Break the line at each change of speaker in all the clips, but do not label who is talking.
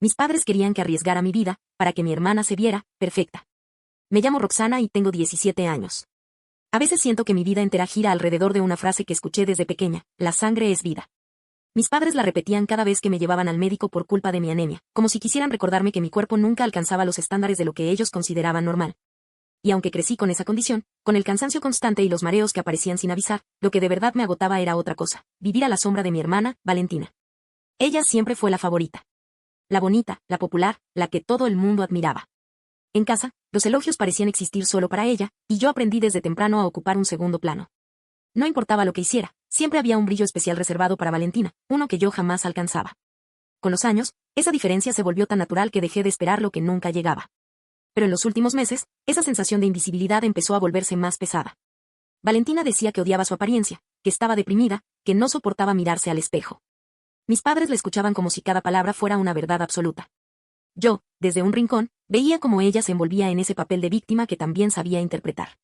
Mis padres querían que arriesgara mi vida, para que mi hermana se viera perfecta. Me llamo Roxana y tengo 17 años. A veces siento que mi vida entera gira alrededor de una frase que escuché desde pequeña: la sangre es vida. Mis padres la repetían cada vez que me llevaban al médico por culpa de mi anemia, como si quisieran recordarme que mi cuerpo nunca alcanzaba los estándares de lo que ellos consideraban normal. Y aunque crecí con esa condición, con el cansancio constante y los mareos que aparecían sin avisar, lo que de verdad me agotaba era otra cosa: vivir a la sombra de mi hermana, Valentina. Ella siempre fue la favorita. La bonita, la popular, la que todo el mundo admiraba. En casa, los elogios parecían existir solo para ella, y yo aprendí desde temprano a ocupar un segundo plano. No importaba lo que hiciera, siempre había un brillo especial reservado para Valentina, uno que yo jamás alcanzaba. Con los años, esa diferencia se volvió tan natural que dejé de esperar lo que nunca llegaba. Pero en los últimos meses, esa sensación de invisibilidad empezó a volverse más pesada. Valentina decía que odiaba su apariencia, que estaba deprimida, que no soportaba mirarse al espejo. Mis padres la escuchaban como si cada palabra fuera una verdad absoluta. Yo, desde un rincón, veía cómo ella se envolvía en ese papel de víctima que también sabía interpretar.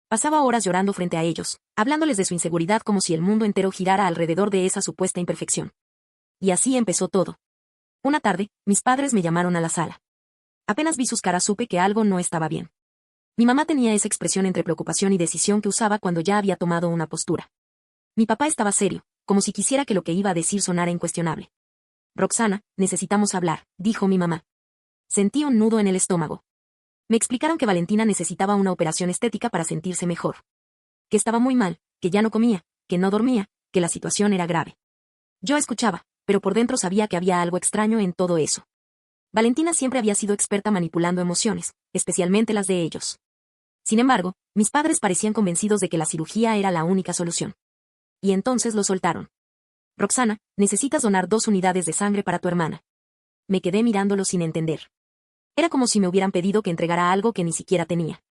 Pasaba horas llorando frente a ellos, hablándoles de su inseguridad como si el mundo entero girara alrededor de esa supuesta imperfección. Y así empezó todo. Una tarde, mis padres me llamaron a la sala. Apenas vi sus caras supe que algo no estaba bien. Mi mamá tenía esa expresión entre preocupación y decisión que usaba cuando ya había tomado una postura. Mi papá estaba serio, como si quisiera que lo que iba a decir sonara incuestionable. Roxana, necesitamos hablar, dijo mi mamá. Sentí un nudo en el estómago. Me explicaron que Valentina necesitaba una operación estética para sentirse mejor. Que estaba muy mal, que ya no comía, que no dormía, que la situación era grave. Yo escuchaba, pero por dentro sabía que había algo extraño en todo eso. Valentina siempre había sido experta manipulando emociones, especialmente las de ellos. Sin embargo, mis padres parecían convencidos de que la cirugía era la única solución. Y entonces lo soltaron. Roxana, necesitas donar 2 unidades de sangre para tu hermana. Me quedé mirándolo sin entender. Era como si me hubieran pedido que entregara algo que ni siquiera tenía.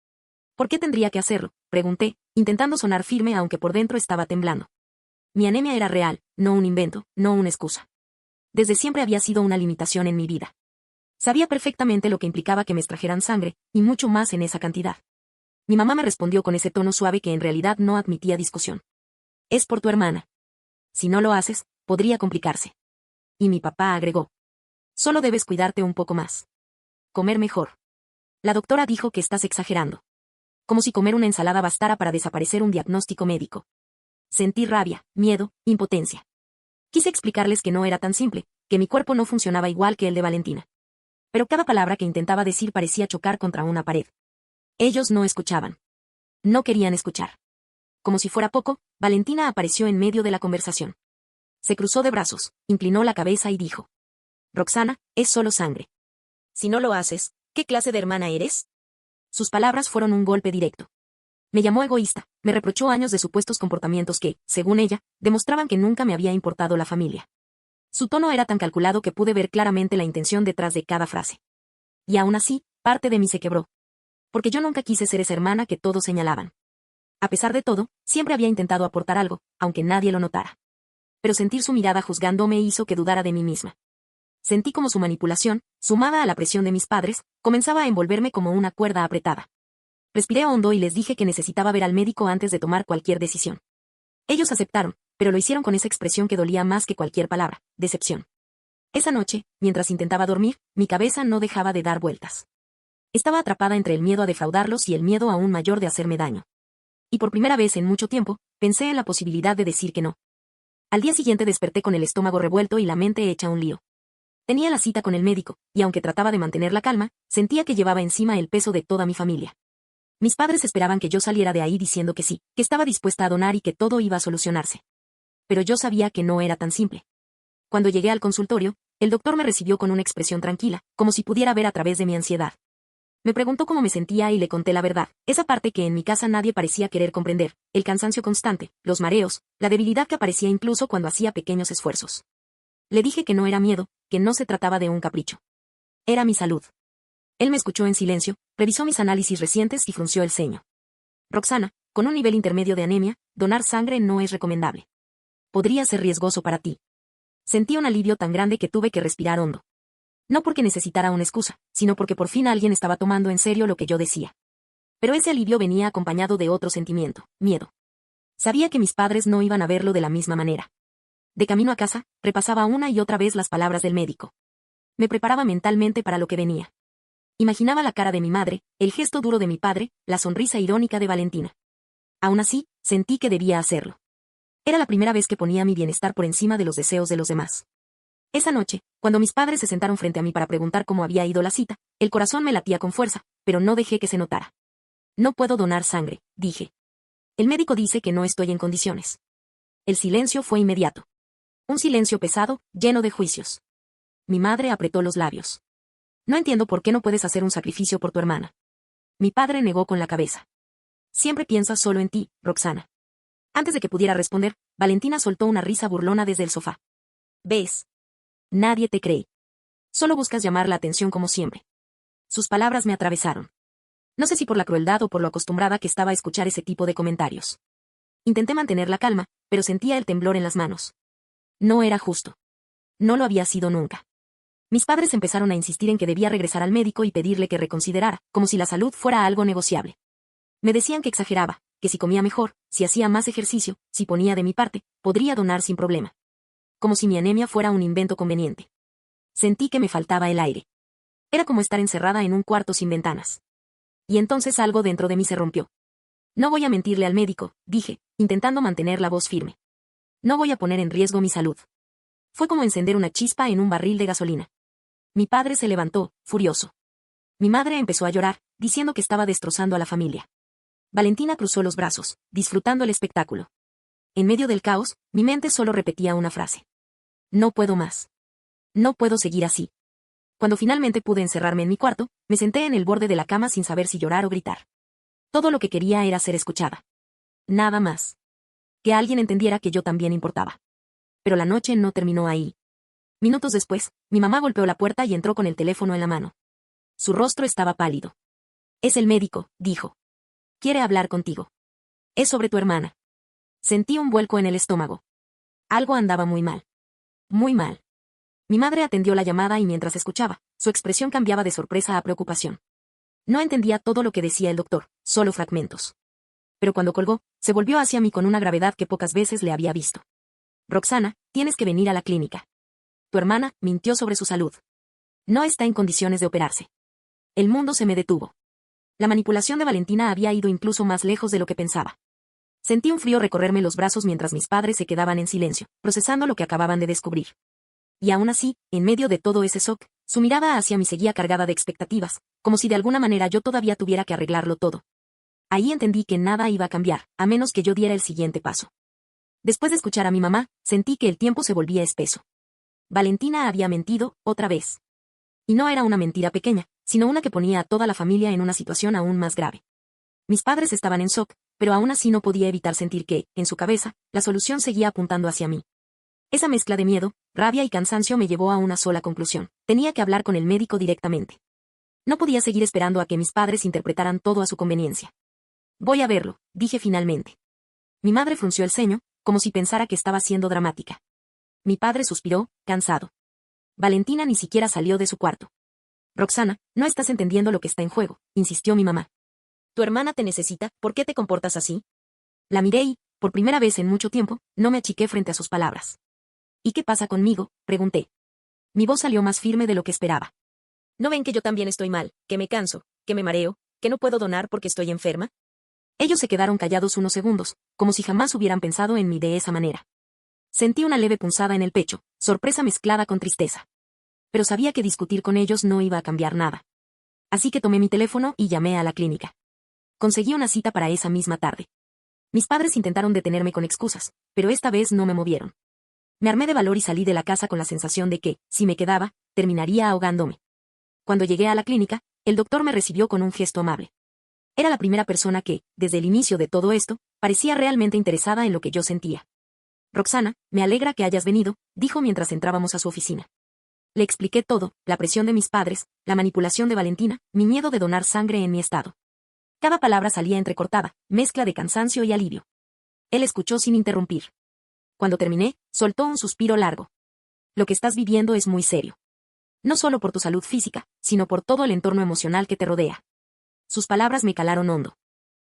¿Por qué tendría que hacerlo?, pregunté, intentando sonar firme aunque por dentro estaba temblando. Mi anemia era real, no un invento, no una excusa. Desde siempre había sido una limitación en mi vida. Sabía perfectamente lo que implicaba que me extrajeran sangre, y mucho más en esa cantidad. Mi mamá me respondió con ese tono suave que en realidad no admitía discusión. Es por tu hermana. Si no lo haces, podría complicarse. Y mi papá agregó. Solo debes cuidarte un poco más. Comer mejor. La doctora dijo que estás exagerando. Como si comer una ensalada bastara para desaparecer un diagnóstico médico. Sentí rabia, miedo, impotencia. Quise explicarles que no era tan simple, que mi cuerpo no funcionaba igual que el de Valentina. Pero cada palabra que intentaba decir parecía chocar contra una pared. Ellos no escuchaban. No querían escuchar. Como si fuera poco, Valentina apareció en medio de la conversación. Se cruzó de brazos, inclinó la cabeza y dijo. Roxana, es solo sangre. Si no lo haces, ¿qué clase de hermana eres? Sus palabras fueron un golpe directo. Me llamó egoísta, me reprochó años de supuestos comportamientos que, según ella, demostraban que nunca me había importado la familia. Su tono era tan calculado que pude ver claramente la intención detrás de cada frase. Y aún así, parte de mí se quebró. Porque yo nunca quise ser esa hermana que todos señalaban. A pesar de todo, siempre había intentado aportar algo, aunque nadie lo notara. Pero sentir su mirada juzgándome hizo que dudara de mí misma. Sentí como su manipulación, sumada a la presión de mis padres, comenzaba a envolverme como una cuerda apretada. Respiré hondo y les dije que necesitaba ver al médico antes de tomar cualquier decisión. Ellos aceptaron, pero lo hicieron con esa expresión que dolía más que cualquier palabra: decepción. Esa noche, mientras intentaba dormir, mi cabeza no dejaba de dar vueltas. Estaba atrapada entre el miedo a defraudarlos y el miedo aún mayor de hacerme daño. Y por primera vez en mucho tiempo, pensé en la posibilidad de decir que no. Al día siguiente desperté con el estómago revuelto y la mente hecha un lío. Tenía la cita con el médico, y aunque trataba de mantener la calma, sentía que llevaba encima el peso de toda mi familia. Mis padres esperaban que yo saliera de ahí diciendo que sí, que estaba dispuesta a donar y que todo iba a solucionarse. Pero yo sabía que no era tan simple. Cuando llegué al consultorio, el doctor me recibió con una expresión tranquila, como si pudiera ver a través de mi ansiedad. Me preguntó cómo me sentía y le conté la verdad, esa parte que en mi casa nadie parecía querer comprender: el cansancio constante, los mareos, la debilidad que aparecía incluso cuando hacía pequeños esfuerzos. Le dije que no era miedo, que no se trataba de un capricho. Era mi salud. Él me escuchó en silencio, revisó mis análisis recientes y frunció el ceño. Roxana, con un nivel intermedio de anemia, donar sangre no es recomendable. Podría ser riesgoso para ti. Sentí un alivio tan grande que tuve que respirar hondo. No porque necesitara una excusa, sino porque por fin alguien estaba tomando en serio lo que yo decía. Pero ese alivio venía acompañado de otro sentimiento: miedo. Sabía que mis padres no iban a verlo de la misma manera. De camino a casa, repasaba una y otra vez las palabras del médico. me preparaba mentalmente para lo que venía. Imaginaba la cara de mi madre, el gesto duro de mi padre, la sonrisa irónica de Valentina. Aún así, sentí que debía hacerlo. Era la primera vez que ponía mi bienestar por encima de los deseos de los demás. Esa noche, cuando mis padres se sentaron frente a mí para preguntar cómo había ido la cita, el corazón me latía con fuerza, pero no dejé que se notara. No puedo donar sangre, dije. El médico dice que no estoy en condiciones. El silencio fue inmediato. Un silencio pesado, lleno de juicios. Mi madre apretó los labios. No entiendo por qué no puedes hacer un sacrificio por tu hermana. Mi padre negó con la cabeza. Siempre piensas solo en ti, Roxana. Antes de que pudiera responder, Valentina soltó una risa burlona desde el sofá. ¿Ves? Nadie te cree. Solo buscas llamar la atención como siempre. Sus palabras me atravesaron. No sé si por la crueldad o por lo acostumbrada que estaba a escuchar ese tipo de comentarios. Intenté mantener la calma, pero sentía el temblor en las manos. No era justo. No lo había sido nunca. Mis padres empezaron a insistir en que debía regresar al médico y pedirle que reconsiderara, como si la salud fuera algo negociable. Me decían que exageraba, que si comía mejor, si hacía más ejercicio, si ponía de mi parte, podría donar sin problema. Como si mi anemia fuera un invento conveniente. Sentí que me faltaba el aire. Era como estar encerrada en un cuarto sin ventanas. Y entonces algo dentro de mí se rompió. No voy a mentirle al médico, dije, intentando mantener la voz firme. No voy a poner en riesgo mi salud. Fue como encender una chispa en un barril de gasolina. Mi padre se levantó, furioso. Mi madre empezó a llorar, diciendo que estaba destrozando a la familia. Valentina cruzó los brazos, disfrutando el espectáculo. En medio del caos, mi mente solo repetía una frase. No puedo más. No puedo seguir así. Cuando finalmente pude encerrarme en mi cuarto, me senté en el borde de la cama sin saber si llorar o gritar. Todo lo que quería era ser escuchada. Nada más. Que alguien entendiera que yo también importaba. Pero la noche no terminó ahí. Minutos después, mi mamá golpeó la puerta y entró con el teléfono en la mano. Su rostro estaba pálido. Es el médico, dijo. Quiere hablar contigo. Es sobre tu hermana. Sentí un vuelco en el estómago. Algo andaba muy mal. Muy mal. Mi madre atendió la llamada y mientras escuchaba, su expresión cambiaba de sorpresa a preocupación. No entendía todo lo que decía el doctor, solo fragmentos. Pero cuando colgó, se volvió hacia mí con una gravedad que pocas veces le había visto. Roxana, tienes que venir a la clínica. Tu hermana mintió sobre su salud. No está en condiciones de operarse. El mundo se me detuvo. La manipulación de Valentina había ido incluso más lejos de lo que pensaba. Sentí un frío recorrerme los brazos mientras mis padres se quedaban en silencio, procesando lo que acababan de descubrir. Y aún así, en medio de todo ese shock, su mirada hacia mí seguía cargada de expectativas, como si de alguna manera yo todavía tuviera que arreglarlo todo. Ahí entendí que nada iba a cambiar, a menos que yo diera el siguiente paso. Después de escuchar a mi mamá, sentí que el tiempo se volvía espeso. Valentina había mentido, otra vez. Y no era una mentira pequeña, sino una que ponía a toda la familia en una situación aún más grave. Mis padres estaban en shock, pero aún así no podía evitar sentir que, en su cabeza, la solución seguía apuntando hacia mí. Esa mezcla de miedo, rabia y cansancio me llevó a una sola conclusión. Tenía que hablar con el médico directamente. No podía seguir esperando a que mis padres interpretaran todo a su conveniencia. Voy a verlo, dije finalmente. Mi madre frunció el ceño, como si pensara que estaba siendo dramática. Mi padre suspiró, cansado. Valentina ni siquiera salió de su cuarto. Roxana, no estás entendiendo lo que está en juego, insistió mi mamá. Tu hermana te necesita, ¿por qué te comportas así? La miré y, por primera vez en mucho tiempo, no me achiqué frente a sus palabras. ¿Y qué pasa conmigo?, pregunté. Mi voz salió más firme de lo que esperaba. ¿No ven que yo también estoy mal, que me canso, que me mareo, que no puedo donar porque estoy enferma? Ellos se quedaron callados unos segundos, como si jamás hubieran pensado en mí de esa manera. Sentí una leve punzada en el pecho, sorpresa mezclada con tristeza. Pero sabía que discutir con ellos no iba a cambiar nada. Así que tomé mi teléfono y llamé a la clínica. Conseguí una cita para esa misma tarde. Mis padres intentaron detenerme con excusas, pero esta vez no me movieron. Me armé de valor y salí de la casa con la sensación de que, si me quedaba, terminaría ahogándome. Cuando llegué a la clínica, el doctor me recibió con un gesto amable. Era la primera persona que, desde el inicio de todo esto, parecía realmente interesada en lo que yo sentía. Roxana, me alegra que hayas venido, dijo mientras entrábamos a su oficina. Le expliqué todo, la presión de mis padres, la manipulación de Valentina, mi miedo de donar sangre en mi estado. Cada palabra salía entrecortada, mezcla de cansancio y alivio. Él escuchó sin interrumpir. Cuando terminé, soltó un suspiro largo. Lo que estás viviendo es muy serio. No solo por tu salud física, sino por todo el entorno emocional que te rodea. Sus palabras me calaron hondo.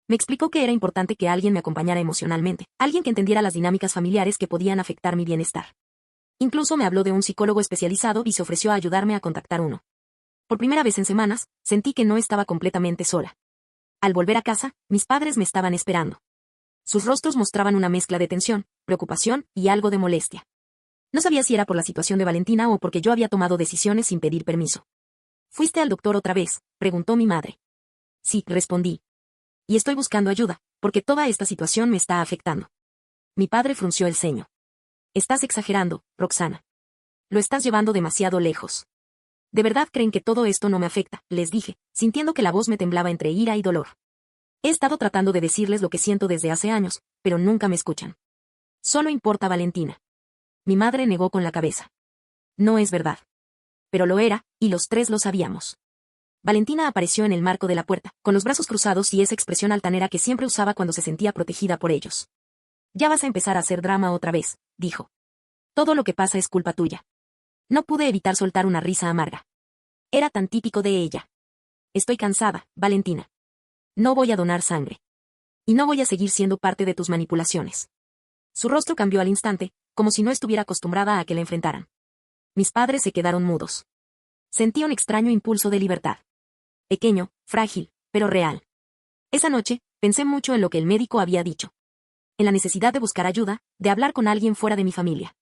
Me explicó que era importante que alguien me acompañara emocionalmente, alguien que entendiera las dinámicas familiares que podían afectar mi bienestar. Incluso me habló de un psicólogo especializado y se ofreció a ayudarme a contactar uno. Por primera vez en semanas, sentí que no estaba completamente sola. Al volver a casa, mis padres me estaban esperando. Sus rostros mostraban una mezcla de tensión, preocupación y algo de molestia. No sabía si era por la situación de Valentina o porque yo había tomado decisiones sin pedir permiso. ¿Fuiste al doctor otra vez?, preguntó mi madre. Sí, respondí. Y estoy buscando ayuda, porque toda esta situación me está afectando. Mi padre frunció el ceño. Estás exagerando, Roxana. Lo estás llevando demasiado lejos. ¿De verdad creen que todo esto no me afecta?, les dije, sintiendo que la voz me temblaba entre ira y dolor. He estado tratando de decirles lo que siento desde hace años, pero nunca me escuchan. Solo importa Valentina. Mi madre negó con la cabeza. No es verdad. Pero lo era, y los tres lo sabíamos. Valentina apareció en el marco de la puerta, con los brazos cruzados y esa expresión altanera que siempre usaba cuando se sentía protegida por ellos. Ya vas a empezar a hacer drama otra vez, dijo. Todo lo que pasa es culpa tuya. No pude evitar soltar una risa amarga. Era tan típico de ella. Estoy cansada, Valentina. No voy a donar sangre. Y no voy a seguir siendo parte de tus manipulaciones. Su rostro cambió al instante, como si no estuviera acostumbrada a que la enfrentaran. Mis padres se quedaron mudos. Sentí un extraño impulso de libertad. Pequeño, frágil, pero real. Esa noche, pensé mucho en lo que el médico había dicho. En la necesidad de buscar ayuda, de hablar con alguien fuera de mi familia.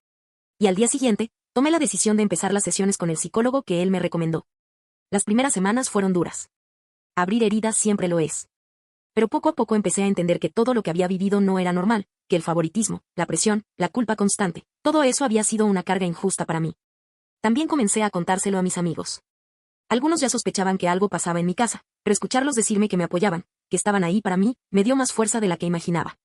Y al día siguiente, tomé la decisión de empezar las sesiones con el psicólogo que él me recomendó. Las primeras semanas fueron duras. Abrir heridas siempre lo es. Pero poco a poco empecé a entender que todo lo que había vivido no era normal, que el favoritismo, la presión, la culpa constante, todo eso había sido una carga injusta para mí. También comencé a contárselo a mis amigos. Algunos ya sospechaban que algo pasaba en mi casa, pero escucharlos decirme que me apoyaban, que estaban ahí para mí, me dio más fuerza de la que imaginaba.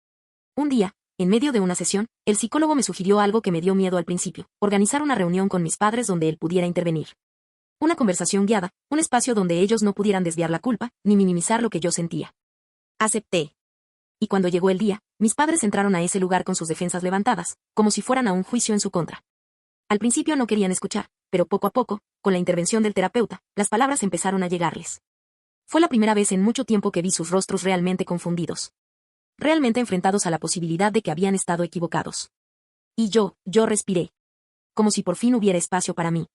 Un día, en medio de una sesión, el psicólogo me sugirió algo que me dio miedo al principio, organizar una reunión con mis padres donde él pudiera intervenir. Una conversación guiada, un espacio donde ellos no pudieran desviar la culpa, ni minimizar lo que yo sentía. Acepté. Y cuando llegó el día, mis padres entraron a ese lugar con sus defensas levantadas, como si fueran a un juicio en su contra. Al principio no querían escuchar, pero poco a poco, con la intervención del terapeuta, las palabras empezaron a llegarles. Fue la primera vez en mucho tiempo que vi sus rostros realmente confundidos. Realmente enfrentados a la posibilidad de que habían estado equivocados. Y yo respiré. Como si por fin hubiera espacio para mí.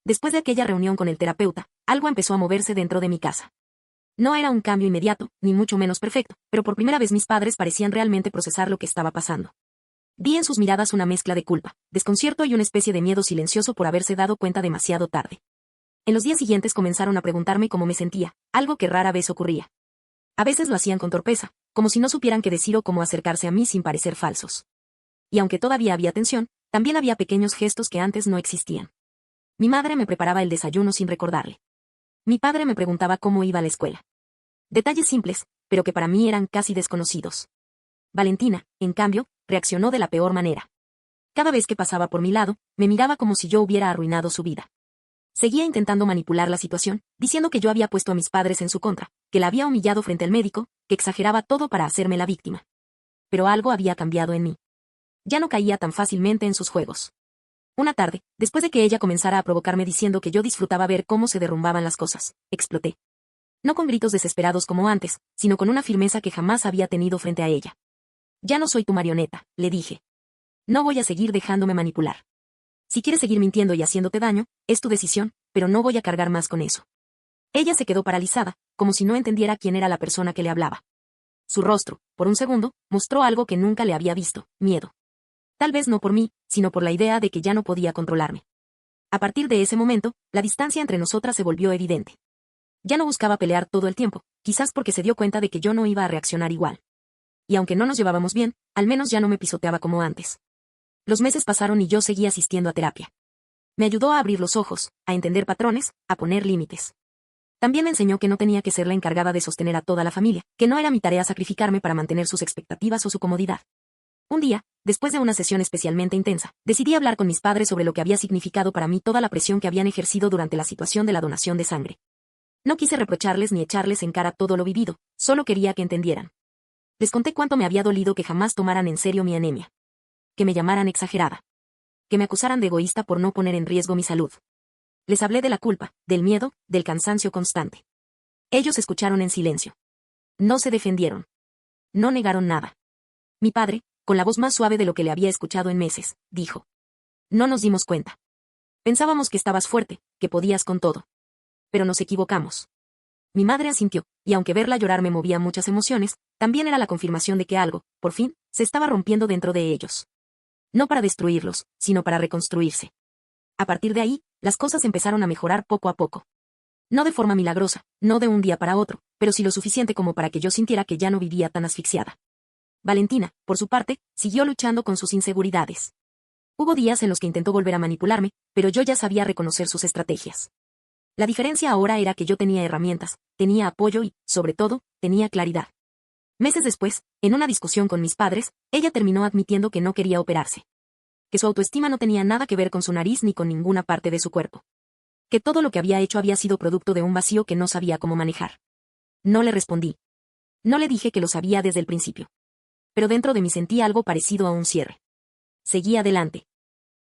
Después de aquella reunión con el terapeuta, algo empezó a moverse dentro de mi casa. No era un cambio inmediato, ni mucho menos perfecto, pero por primera vez mis padres parecían realmente procesar lo que estaba pasando. Vi en sus miradas una mezcla de culpa, desconcierto y una especie de miedo silencioso por haberse dado cuenta demasiado tarde. En los días siguientes comenzaron a preguntarme cómo me sentía, algo que rara vez ocurría. A veces lo hacían con torpeza, como si no supieran qué decir o cómo acercarse a mí sin parecer falsos. Y aunque todavía había tensión, también había pequeños gestos que antes no existían. Mi madre me preparaba el desayuno sin recordarle. Mi padre me preguntaba cómo iba a la escuela. Detalles simples, pero que para mí eran casi desconocidos. Valentina, en cambio, reaccionó de la peor manera. Cada vez que pasaba por mi lado, me miraba como si yo hubiera arruinado su vida. Seguía intentando manipular la situación, diciendo que yo había puesto a mis padres en su contra, que la había humillado frente al médico, que exageraba todo para hacerme la víctima. Pero algo había cambiado en mí. Ya no caía tan fácilmente en sus juegos. Una tarde, después de que ella comenzara a provocarme diciendo que yo disfrutaba ver cómo se derrumbaban las cosas, exploté. No con gritos desesperados como antes, sino con una firmeza que jamás había tenido frente a ella. Ya no soy tu marioneta, le dije. No voy a seguir dejándome manipular. Si quieres seguir mintiendo y haciéndote daño, es tu decisión, pero no voy a cargar más con eso. Ella se quedó paralizada, como si no entendiera quién era la persona que le hablaba. Su rostro, por un segundo, mostró algo que nunca le había visto, miedo. Tal vez no por mí, sino por la idea de que ya no podía controlarme. A partir de ese momento, la distancia entre nosotras se volvió evidente. Ya no buscaba pelear todo el tiempo, quizás porque se dio cuenta de que yo no iba a reaccionar igual. Y aunque no nos llevábamos bien, al menos ya no me pisoteaba como antes. Los meses pasaron y yo seguía asistiendo a terapia. Me ayudó a abrir los ojos, a entender patrones, a poner límites. También me enseñó que no tenía que ser la encargada de sostener a toda la familia, que no era mi tarea sacrificarme para mantener sus expectativas o su comodidad. Un día, después de una sesión especialmente intensa, decidí hablar con mis padres sobre lo que había significado para mí toda la presión que habían ejercido durante la situación de la donación de sangre. No quise reprocharles ni echarles en cara todo lo vivido, solo quería que entendieran. Les conté cuánto me había dolido que jamás tomaran en serio mi anemia. Que me llamaran exagerada. Que me acusaran de egoísta por no poner en riesgo mi salud. Les hablé de la culpa, del miedo, del cansancio constante. Ellos escucharon en silencio. No se defendieron. No negaron nada. Mi padre, con la voz más suave de lo que le había escuchado en meses, dijo: no nos dimos cuenta. Pensábamos que estabas fuerte, que podías con todo. Pero nos equivocamos. Mi madre asintió, y aunque verla llorar me movía muchas emociones, también era la confirmación de que algo, por fin, se estaba rompiendo dentro de ellos. No para destruirlos, sino para reconstruirse. A partir de ahí, las cosas empezaron a mejorar poco a poco. No de forma milagrosa, no de un día para otro, pero sí lo suficiente como para que yo sintiera que ya no vivía tan asfixiada. Valentina, por su parte, siguió luchando con sus inseguridades. Hubo días en los que intentó volver a manipularme, pero yo ya sabía reconocer sus estrategias. La diferencia ahora era que yo tenía herramientas, tenía apoyo y, sobre todo, tenía claridad. Meses después, en una discusión con mis padres, ella terminó admitiendo que no quería operarse. Que su autoestima no tenía nada que ver con su nariz ni con ninguna parte de su cuerpo. Que todo lo que había hecho había sido producto de un vacío que no sabía cómo manejar. No le respondí. No le dije que lo sabía desde el principio. Pero dentro de mí sentía algo parecido a un cierre. Seguí adelante.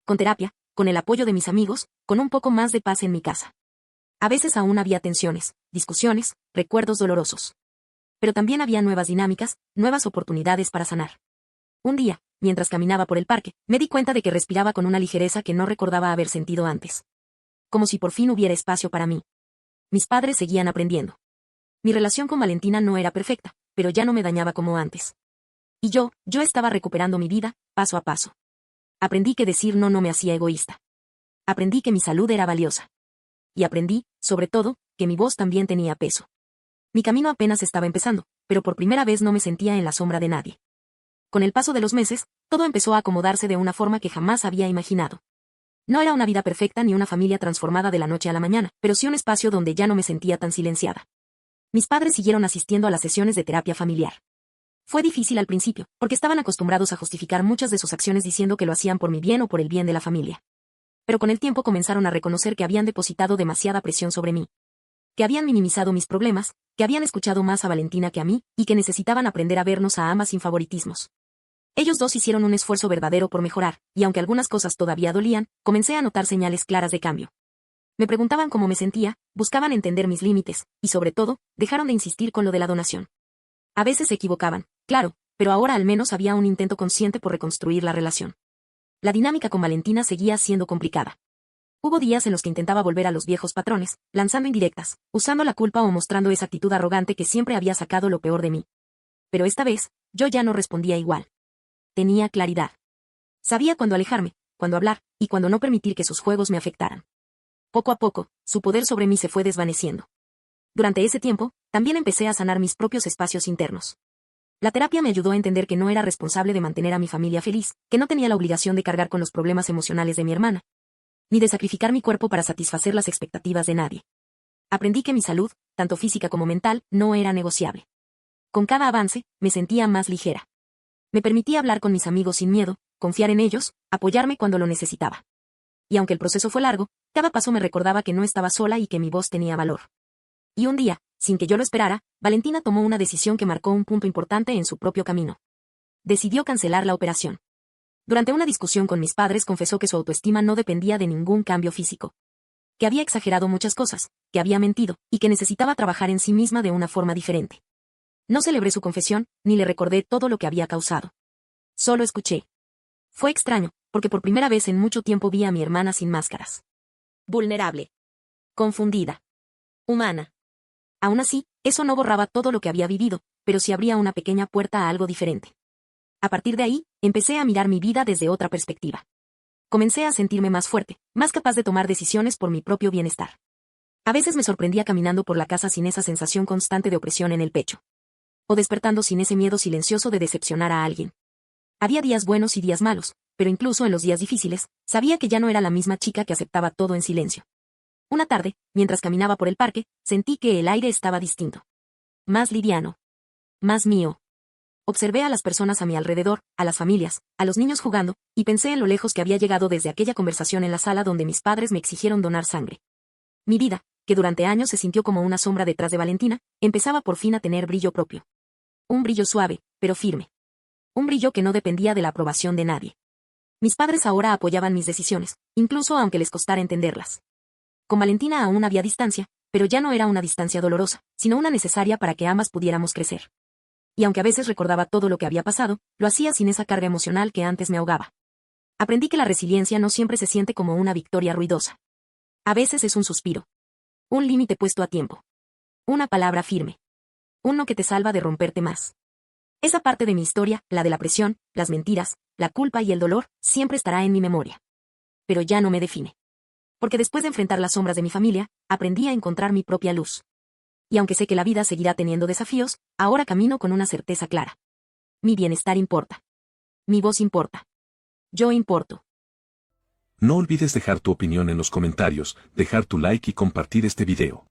Con terapia, con el apoyo de mis amigos, con un poco más de paz en mi casa. A veces aún había tensiones, discusiones, recuerdos dolorosos. Pero también había nuevas dinámicas, nuevas oportunidades para sanar. Un día, mientras caminaba por el parque, me di cuenta de que respiraba con una ligereza que no recordaba haber sentido antes. Como si por fin hubiera espacio para mí. Mis padres seguían aprendiendo. Mi relación con Valentina no era perfecta, pero ya no me dañaba como antes. Y yo estaba recuperando mi vida, paso a paso. Aprendí que decir no me hacía egoísta. Aprendí que mi salud era valiosa. Y aprendí, sobre todo, que mi voz también tenía peso. Mi camino apenas estaba empezando, pero por primera vez no me sentía en la sombra de nadie. Con el paso de los meses, todo empezó a acomodarse de una forma que jamás había imaginado. No era una vida perfecta ni una familia transformada de la noche a la mañana, pero sí un espacio donde ya no me sentía tan silenciada. Mis padres siguieron asistiendo a las sesiones de terapia familiar. Fue difícil al principio, porque estaban acostumbrados a justificar muchas de sus acciones diciendo que lo hacían por mi bien o por el bien de la familia. Pero con el tiempo comenzaron a reconocer que habían depositado demasiada presión sobre mí. Que habían minimizado mis problemas, que habían escuchado más a Valentina que a mí, y que necesitaban aprender a vernos a ambas sin favoritismos. Ellos dos hicieron un esfuerzo verdadero por mejorar, y aunque algunas cosas todavía dolían, comencé a notar señales claras de cambio. Me preguntaban cómo me sentía, buscaban entender mis límites, y sobre todo, dejaron de insistir con lo de la donación. A veces se equivocaban, claro, pero ahora al menos había un intento consciente por reconstruir la relación. La dinámica con Valentina seguía siendo complicada. Hubo días en los que intentaba volver a los viejos patrones, lanzando indirectas, usando la culpa o mostrando esa actitud arrogante que siempre había sacado lo peor de mí. Pero esta vez, yo ya no respondía igual. Tenía claridad. Sabía cuándo alejarme, cuándo hablar, y cuándo no permitir que sus juegos me afectaran. Poco a poco, su poder sobre mí se fue desvaneciendo. Durante ese tiempo, también empecé a sanar mis propios espacios internos. La terapia me ayudó a entender que no era responsable de mantener a mi familia feliz, que no tenía la obligación de cargar con los problemas emocionales de mi hermana, ni de sacrificar mi cuerpo para satisfacer las expectativas de nadie. Aprendí que mi salud, tanto física como mental, no era negociable. Con cada avance, me sentía más ligera. Me permitía hablar con mis amigos sin miedo, confiar en ellos, apoyarme cuando lo necesitaba. Y aunque el proceso fue largo, cada paso me recordaba que no estaba sola y que mi voz tenía valor. Y un día, sin que yo lo esperara, Valentina tomó una decisión que marcó un punto importante en su propio camino. Decidió cancelar la operación. Durante una discusión con mis padres confesó que su autoestima no dependía de ningún cambio físico. Que había exagerado muchas cosas, que había mentido, y que necesitaba trabajar en sí misma de una forma diferente. No celebré su confesión, ni le recordé todo lo que había causado. Solo escuché. Fue extraño, porque por primera vez en mucho tiempo vi a mi hermana sin máscaras. Vulnerable. Confundida. Humana. Aún así, eso no borraba todo lo que había vivido, pero sí abría una pequeña puerta a algo diferente. A partir de ahí, empecé a mirar mi vida desde otra perspectiva. Comencé a sentirme más fuerte, más capaz de tomar decisiones por mi propio bienestar. A veces me sorprendía caminando por la casa sin esa sensación constante de opresión en el pecho. O despertando sin ese miedo silencioso de decepcionar a alguien. Había días buenos y días malos, pero incluso en los días difíciles, sabía que ya no era la misma chica que aceptaba todo en silencio. Una tarde, mientras caminaba por el parque, sentí que el aire estaba distinto. Más liviano. Más mío. Observé a las personas a mi alrededor, a las familias, a los niños jugando, y pensé en lo lejos que había llegado desde aquella conversación en la sala donde mis padres me exigieron donar sangre. Mi vida, que durante años se sintió como una sombra detrás de Valentina, empezaba por fin a tener brillo propio. Un brillo suave, pero firme. Un brillo que no dependía de la aprobación de nadie. Mis padres ahora apoyaban mis decisiones, incluso aunque les costara entenderlas. Con Valentina aún había distancia, pero ya no era una distancia dolorosa, sino una necesaria para que ambas pudiéramos crecer. Y aunque a veces recordaba todo lo que había pasado, lo hacía sin esa carga emocional que antes me ahogaba. Aprendí que la resiliencia no siempre se siente como una victoria ruidosa. A veces es un suspiro. Un límite puesto a tiempo. Una palabra firme. Uno que te salva de romperte más. Esa parte de mi historia, la de la presión, las mentiras, la culpa y el dolor, siempre estará en mi memoria. Pero ya no me define. Porque después de enfrentar las sombras de mi familia, aprendí a encontrar mi propia luz. Y aunque sé que la vida seguirá teniendo desafíos, ahora camino con una certeza clara. Mi bienestar importa. Mi voz importa. Yo importo.
No olvides dejar tu opinión en los comentarios, dejar tu like y compartir este video.